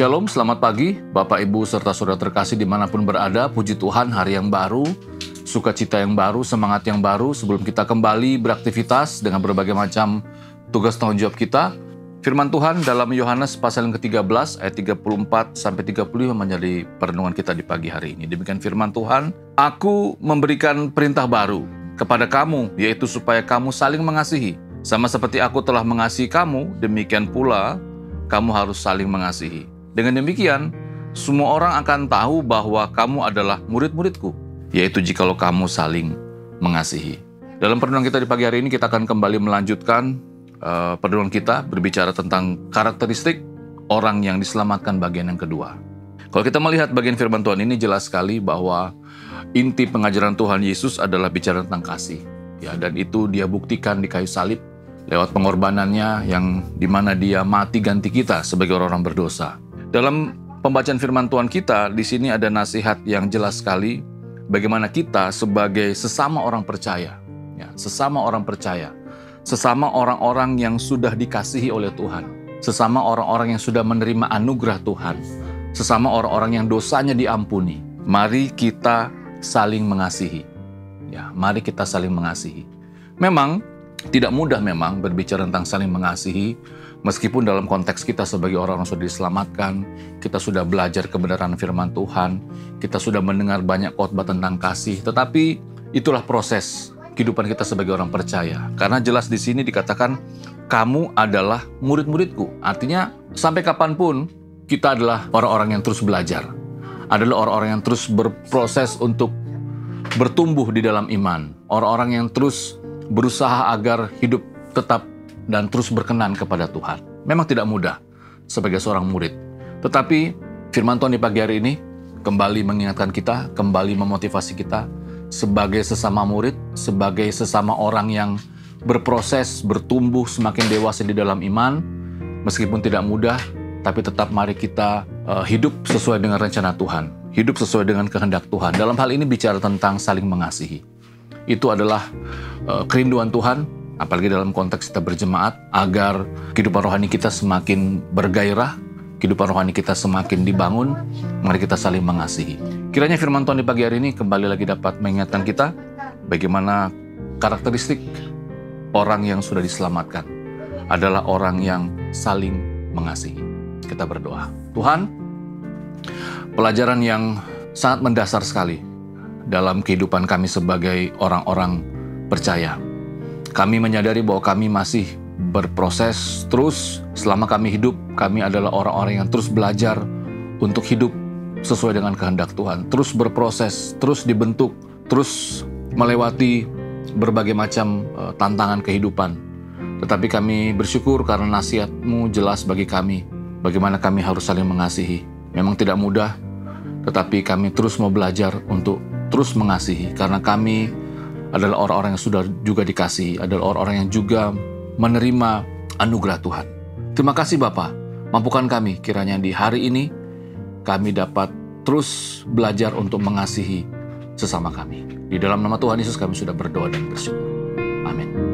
Shalom, selamat pagi Bapak Ibu serta saudara terkasih dimanapun berada. Puji Tuhan, hari yang baru, sukacita yang baru, semangat yang baru. Sebelum kita kembali beraktivitas dengan berbagai macam tugas tanggung jawab kita, firman Tuhan dalam Yohanes pasal yang ke-13 ayat 34 sampai 35 menjadi perenungan kita di pagi hari ini. Demikian firman Tuhan, "Aku memberikan perintah baru kepada kamu, yaitu supaya kamu saling mengasihi. Sama seperti aku telah mengasihi kamu, demikian pula kamu harus saling mengasihi. Dengan demikian, semua orang akan tahu bahwa kamu adalah murid-muridku, yaitu jikalau kamu saling mengasihi." Dalam perenungan kita di pagi hari ini, kita akan kembali melanjutkan perenungan kita berbicara tentang karakteristik orang yang diselamatkan bagian yang kedua. Kalau kita melihat bagian firman Tuhan ini, jelas sekali bahwa inti pengajaran Tuhan Yesus adalah bicara tentang kasih. Ya, dan itu dia buktikan di kayu salib lewat pengorbanannya yang dimana dia mati ganti kita sebagai orang-orang berdosa. Dalam pembacaan firman Tuhan kita, di sini ada nasihat yang jelas sekali bagaimana kita sebagai sesama orang percaya, ya, sesama orang percaya, sesama orang-orang yang sudah dikasihi oleh Tuhan, sesama orang-orang yang sudah menerima anugerah Tuhan, sesama orang-orang yang dosanya diampuni. Mari kita saling mengasihi. Ya, mari kita saling mengasihi. Memang tidak mudah memang berbicara tentang saling mengasihi, meskipun dalam konteks kita sebagai orang yang sudah diselamatkan, kita sudah belajar kebenaran firman Tuhan, kita sudah mendengar banyak khotbah tentang kasih, tetapi itulah proses kehidupan kita sebagai orang percaya. Karena jelas di sini dikatakan, kamu adalah murid-muridku. Artinya, sampai kapanpun kita adalah orang-orang yang terus belajar, adalah orang-orang yang terus berproses untuk bertumbuh di dalam iman, orang-orang yang terus berusaha agar hidup tetap dan terus berkenan kepada Tuhan. Memang tidak mudah sebagai seorang murid. Tetapi firman Tuhan di pagi hari ini kembali mengingatkan kita, kembali memotivasi kita sebagai sesama murid, sebagai sesama orang yang berproses, bertumbuh semakin dewasa di dalam iman. Meskipun tidak mudah, tapi tetap mari kita hidup sesuai dengan rencana Tuhan, hidup sesuai dengan kehendak Tuhan. Dalam hal ini bicara tentang saling mengasihi. Itu adalah kerinduan Tuhan, apalagi dalam konteks kita berjemaat, agar kehidupan rohani kita semakin bergairah, kehidupan rohani kita semakin dibangun. Mari kita saling mengasihi. Kiranya firman Tuhan di pagi hari ini kembali lagi dapat mengingatkan kita bagaimana karakteristik orang yang sudah diselamatkan adalah orang yang saling mengasihi. Kita berdoa. Tuhan, pelajaran yang sangat mendasar sekali dalam kehidupan kami sebagai orang-orang percaya. Kami menyadari bahwa kami masih berproses terus. Selama kami hidup, kami adalah orang-orang yang terus belajar untuk hidup sesuai dengan kehendak Tuhan. Terus berproses, terus dibentuk, terus melewati berbagai macam tantangan kehidupan. Tetapi kami bersyukur karena nasihat-Mu jelas bagi kami, bagaimana kami harus saling mengasihi. Memang tidak mudah, tetapi kami terus mau belajar untuk terus mengasihi, karena kami adalah orang-orang yang sudah juga dikasihi, adalah orang-orang yang juga menerima anugerah Tuhan. Terima kasih Bapa, mampukan kami kiranya di hari ini kami dapat terus belajar untuk mengasihi sesama kami. Di dalam nama Tuhan Yesus kami sudah berdoa dan bersyukur. Amin.